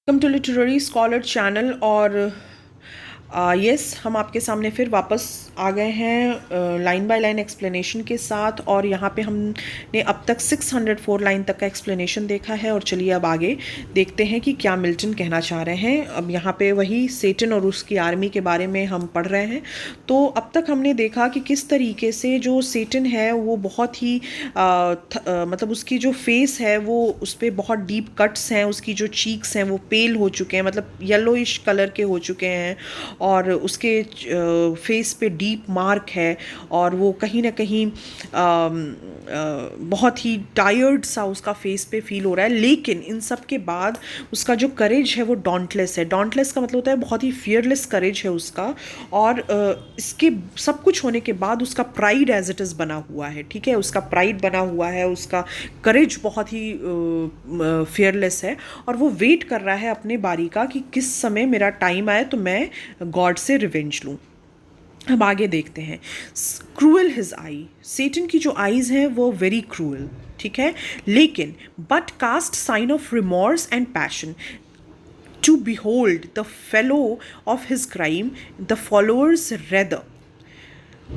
Welcome to literary scholar channel. और yes, हम आपके सामने फिर वापस आ गए हैं लाइन बाय लाइन एक्सप्लेनेशन के साथ। और यहाँ पे हमने अब तक 604 लाइन तक का एक्सप्लेनेशन देखा है। और चलिए अब आगे देखते हैं कि क्या मिल्टन कहना चाह रहे हैं। अब यहाँ पे वही सेटन और उसकी आर्मी के बारे में हम पढ़ रहे हैं। तो अब तक हमने देखा कि किस तरीके से जो सेटन है वो बहुत ही मतलब उसकी जो फेस है वो उस पर बहुत डीप कट्स हैं, उसकी जो चीक्स हैं वो पेल हो चुके हैं, मतलब येलोइश कलर के हो चुके हैं। और उसके फेस पे डीप मार्क है और वो कहीं ना कहीं बहुत ही टायर्ड सा उसका फेस पे फील हो रहा है। लेकिन इन सब के बाद उसका जो करेज है वो डॉन्टलेस है। डॉन्टलेस का मतलब होता है बहुत ही फियरलेस करेज है उसका। और इसके सब कुछ होने के बाद उसका प्राइड एज इट इज़ बना हुआ है। ठीक है, उसका प्राइड बना हुआ है, उसका करेज बहुत ही फियरलेस है। और वो वेट कर रहा है अपने बारी का कि किस समय मेरा टाइम आए तो मैं गॉड से रिवेंज लूँ। अब आगे देखते हैं। क्रूअल हिज आई, सेटन की जो आईज हैं वो वेरी क्रूअल। ठीक है, लेकिन but cast sign of remorse and passion to behold the fellow of his crime the followers rather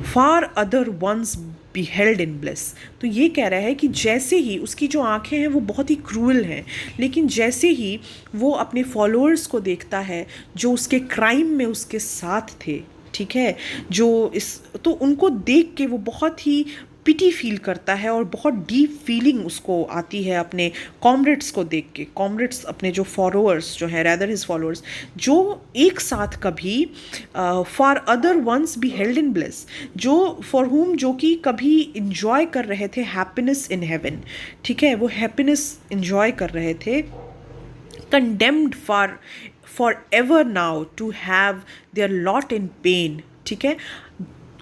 far other once beheld in bliss. तो ये कह रहा है कि जैसे ही उसकी जो आंखें हैं वो बहुत ही क्रूअल हैं, लेकिन जैसे ही वो अपने फॉलोअर्स को देखता है जो उसके क्राइम में उसके साथ थे, ठीक है, जो इस तो उनको देख के वो बहुत ही पिटी फील करता है और बहुत डीप फीलिंग उसको आती है अपने कॉमरेड्स को देख के। कॉमरेड्स अपने जो फॉलोअर्स जो हैं, रैदर हिज फॉलोअर्स, जो एक साथ कभी for other once beheld in bliss, जो फॉर हुम जो कि कभी इंजॉय कर रहे थे हैप्पीनेस इन हेवन। ठीक है, वो हैप्पीनेस इंजॉय कर रहे थे। Condemned for ever now to have their lot in pain. ठीक है,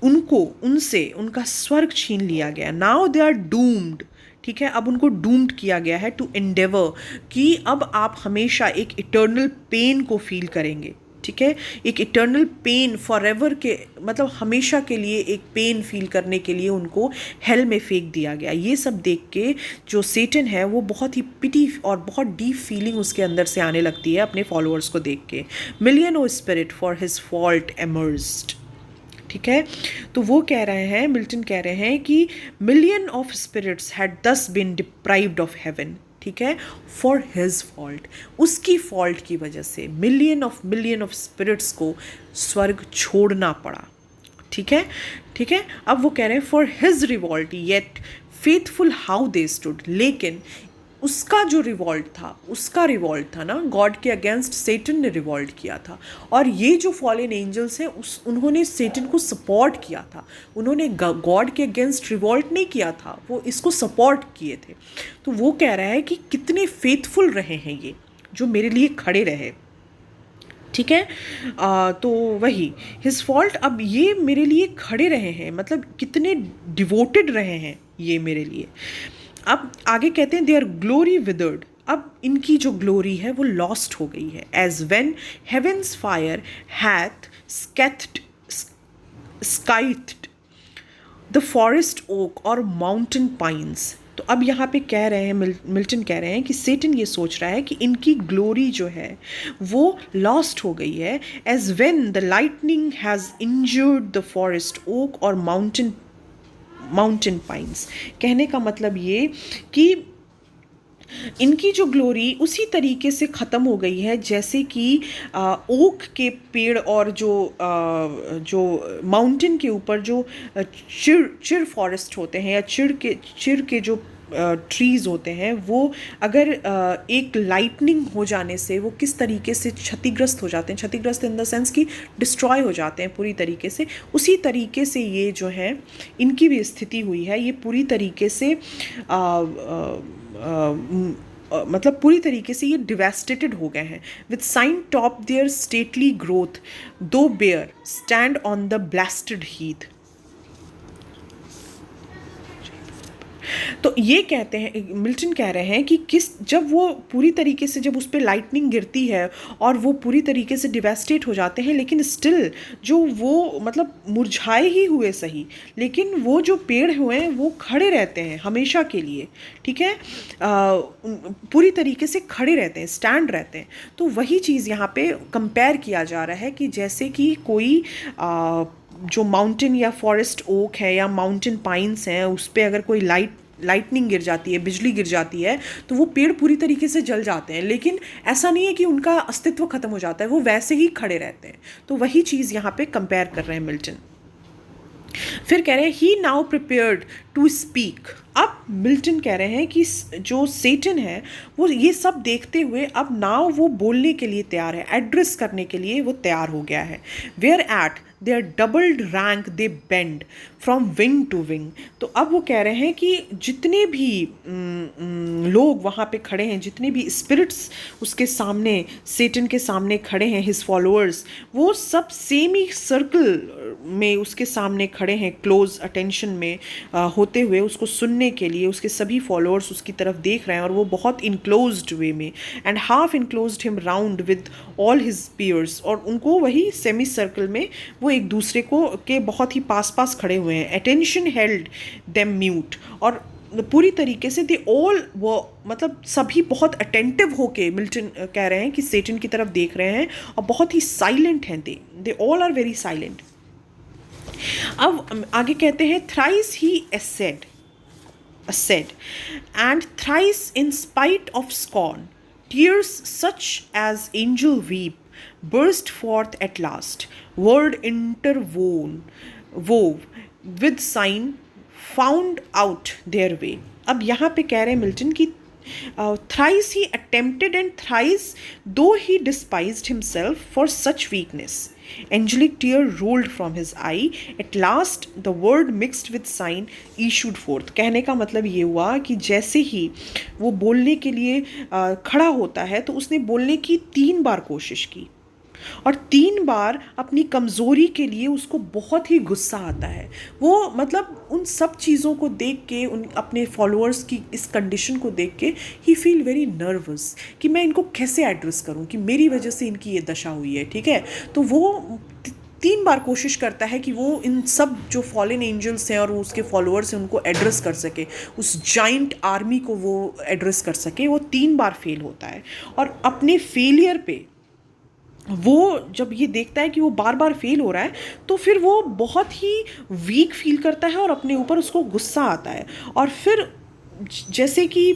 उनको उनसे उनका स्वर्ग छीन लिया गया। Now they are doomed. ठीक है, अब उनको डूम्ड किया गया है टू एंडेवर, कि अब आप हमेशा एक इटर्नल पेन को फील करेंगे। ठीक है, एक इटर्नल पेन फॉर एवर के मतलब हमेशा के लिए एक पेन फील करने के लिए उनको हेल में फेंक दिया गया। ये सब देख के जो सेटन है वो बहुत ही पिटी और बहुत डीप फीलिंग उसके अंदर से आने लगती है अपने फॉलोअर्स को देख के। Million of spirit for his fault amerced. ठीक है, तो वो कह रहे हैं, मिल्टन कह रहे हैं कि million of spirits had thus been deprived of heaven. ठीक है, फॉर हिज फॉल्ट, उसकी फॉल्ट की वजह से मिलियन ऑफ स्पिरिट्स को स्वर्ग छोड़ना पड़ा। ठीक है, ठीक है, अब वो कह रहे हैं for his revolt yet faithful how they stood. लेकिन उसका जो रिवॉल्ट था, उसका रिवॉल्ट था ना, गॉड के अगेंस्ट सेटन ने रिवॉल्ट किया था। और ये जो फॉलन एंजल्स हैं उन्होंने सेटन को सपोर्ट किया था। उन्होंने गॉड के अगेंस्ट रिवॉल्ट नहीं किया था, वो इसको सपोर्ट किए थे। तो वो कह रहा है कि कितने फेथफुल रहे हैं ये, जो मेरे लिए खड़े रहे। ठीक है, तो वही हिज फॉल्ट, अब ये मेरे लिए खड़े रहे हैं, मतलब कितने डिवोटेड रहे हैं ये मेरे लिए। अब आगे कहते हैं देयर ग्लोरी विदर्ड, अब इनकी जो ग्लोरी है वो लॉस्ट हो गई है। As when heaven's fire hath scathed the forest oak और माउंटेन पाइन्स। तो अब यहाँ पे कह रहे हैं, मिल्टन कह रहे हैं कि सेटन ये सोच रहा है कि इनकी ग्लोरी जो है वो लॉस्ट हो गई है। As when the lightning has injured the forest oak और माउंटेन पाइन्स। कहने का मतलब ये कि इनकी जो ग्लोरी उसी तरीके से ख़त्म हो गई है जैसे कि ओक के पेड़ और जो माउंटेन के ऊपर जो चिर फॉरेस्ट होते हैं या चिर के जो ट्रीज़ होते हैं, वो अगर एक लाइटनिंग हो जाने से वो किस तरीके से क्षतिग्रस्त हो जाते हैं, क्षतिग्रस्त इन द सेंस कि डिस्ट्रॉय हो जाते हैं पूरी तरीके से। उसी तरीके से ये जो है इनकी भी स्थिति हुई है। ये पूरी तरीके से मतलब पूरी तरीके से ये डिवेस्टेटेड हो गए हैं। With singed top their stately growth though bare stand on the blasted heath. तो ये कहते हैं, मिल्टन कह रहे हैं कि जब वो पूरी तरीके से, जब उस पर लाइटनिंग गिरती है और वो पूरी तरीके से डिवेस्टेट हो जाते हैं, लेकिन स्टिल जो वो मतलब मुरझाए ही हुए सही, लेकिन वो जो पेड़ हुए हैं वो खड़े रहते हैं हमेशा के लिए, ठीक है, पूरी तरीके से खड़े रहते हैं, स्टैंड रहते हैं। तो वही चीज़ यहाँ पे कंपेयर किया जा रहा है कि जैसे कि कोई जो माउंटेन या फॉरेस्ट ओक है या माउंटेन पाइन्स हैं, उस पर अगर कोई लाइटनिंग गिर जाती है, बिजली गिर जाती है, तो वो पेड़ पूरी तरीके से जल जाते हैं, लेकिन ऐसा नहीं है कि उनका अस्तित्व खत्म हो जाता है, वो वैसे ही खड़े रहते हैं। तो वही चीज़ यहाँ पे कंपेयर कर रहे हैं मिल्टन। फिर कह रहे हैं ही नाउ प्रिपेयर्ड टू स्पीक। अब मिल्टन कह रहे हैं कि जो सेटन है वो ये सब देखते हुए अब नाउ वो बोलने के लिए तैयार है, एड्रेस करने के लिए वो तैयार हो गया है। Where at their doubled rank they bend from wing to wing. तो अब वो कह रहे हैं कि जितने भी लोग वहाँ पे खड़े हैं, जितने भी स्पिरिट्स उसके सामने, सेटन के सामने खड़े हैं, हिज फॉलोअर्स, वो सब सेम ही सर्कल में उसके सामने खड़े हैं, क्लोज अटेंशन में होते हुए उसको सुनने के लिए। उसके सभी फॉलोअर्स उसकी तरफ देख रहे हैं और वो बहुत इनक्लोज्ड वे में, and half enclosed him round with all his peers. और उनको वही सेमी सर्कल में वो एक दूसरे को के बहुत ही पास पास खड़े हुए हैं। अटेंशन हेल्ड देम म्यूट, और पूरी तरीके से दे ऑल वो मतलब सभी बहुत अटेंटिव होके मिल्टन कह रहे हैं कि सेटन की तरफ देख रहे हैं और बहुत ही साइलेंट हैं। They all are very silent. अब आगे कहते हैं thrice he ascended, and thrice in spite of scorn, tears such as angel weep burst forth at last, word wove with sign found out their way. अब यहाँ पे कह रहे हैं मिल्टन की thrice he attempted and thrice though he despised himself for such weakness, angelic tear rolled from his eye, at last the word mixed with sign issued forth. कहने का मतलब ये हुआ कि जैसे ही वो बोलने के लिए खड़ा होता है तो उसने बोलने की 3 बार कोशिश की और 3 बार अपनी कमज़ोरी के लिए उसको बहुत ही गुस्सा आता है। वो मतलब उन सब चीज़ों को देख के, उन अपने फॉलोअर्स की इस कंडीशन को देख के ही फील वेरी नर्वस कि मैं इनको कैसे एड्रेस करूं कि मेरी वजह से इनकी ये दशा हुई है, ठीक है। तो वो 3 बार कोशिश करता है कि वो इन सब जो फॉलन एंजल्स हैं और उसके फॉलोअर्स हैं उनको एड्रेस कर सके, उस जाइंट आर्मी को वो एड्रेस कर सके। वो 3 बार फेल होता है और अपने फेलियर पे वो जब ये देखता है कि वो बार बार फेल हो रहा है तो फिर वो बहुत ही वीक फील करता है और अपने ऊपर उसको गुस्सा आता है। और फिर जैसे कि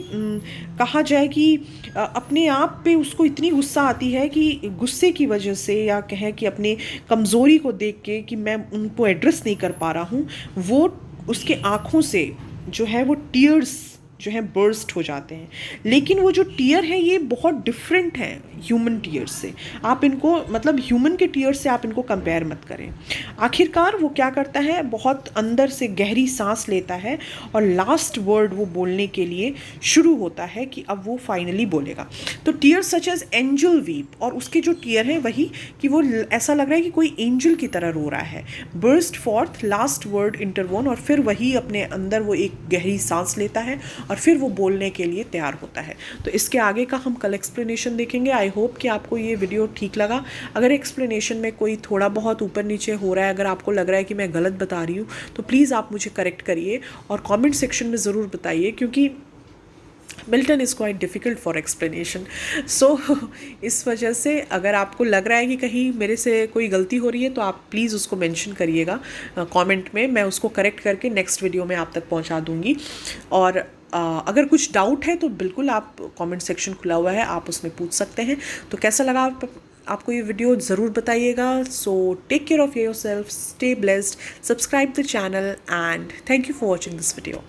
कहा जाए कि अपने आप पे उसको इतनी गुस्सा आती है कि गुस्से की वजह से, या कहें कि अपने कमज़ोरी को देख के कि मैं उनको एड्रेस नहीं कर पा रहा हूँ, वो उसके आँखों से जो है वो टीयर्स जो हैं बर्स्ट हो जाते हैं। लेकिन वो जो टीयर हैं ये बहुत डिफरेंट हैं ह्यूमन टीयर से। आप इनको मतलब ह्यूमन के टीयर से आप इनको कंपेयर मत करें। आखिरकार वो क्या करता है, बहुत अंदर से गहरी सांस लेता है और लास्ट वर्ड वो बोलने के लिए शुरू होता है कि अब वो फाइनली बोलेगा। तो tear such as angel weep, और उसके जो टीयर हैं वही कि वो ऐसा लग रहा है कि कोई एंजल की तरह रो रहा है। बर्स्ट फॉर्थ लास्ट वर्ड इंटरवोन, और फिर वही अपने अंदर वो एक गहरी सांस लेता है और फिर वो बोलने के लिए तैयार होता है। तो इसके आगे का हम कल एक्सप्लेनेशन देखेंगे। आई होप कि आपको ये वीडियो ठीक लगा। अगर एक्सप्लेनेशन में कोई थोड़ा बहुत ऊपर नीचे हो रहा है, अगर आपको लग रहा है कि मैं गलत बता रही हूँ, तो प्लीज़ आप मुझे करेक्ट करिए और कमेंट सेक्शन में ज़रूर बताइए, क्योंकि Milton is quite difficult for explanation. So इस वजह से अगर आपको लग रहा है कि कहीं मेरे से कोई गलती हो रही है तो आप प्लीज़ उसको मेंशन करिएगा कमेंट में, मैं उसको करेक्ट करके नेक्स्ट वीडियो में आप तक पहुंचा दूंगी। और अगर कुछ डाउट है तो बिल्कुल आप कमेंट सेक्शन खुला हुआ है, आप उसमें पूछ सकते हैं। तो कैसा लगा आपको ये वीडियो ज़रूर बताइएगा। So take care of yourself, stay blessed, subscribe the channel, and thank you for watching this video.